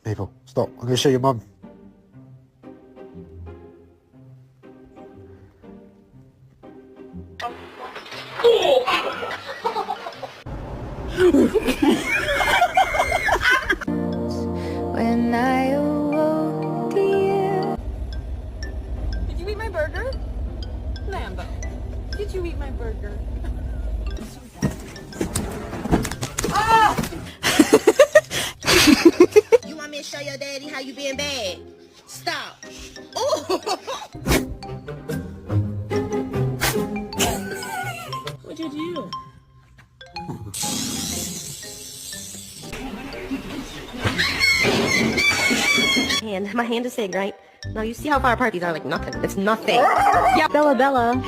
People, stop. I'm going to show your mum. When I awoke, dear. Did you eat my burger? Lambo, did you eat my burger? Ah! You want me to show your daddy how you being bad? Stop. Ooh. What'd you do? My hand is big, right? Now you see how far apart these are, like nothing. It's nothing. Yeah, Bella.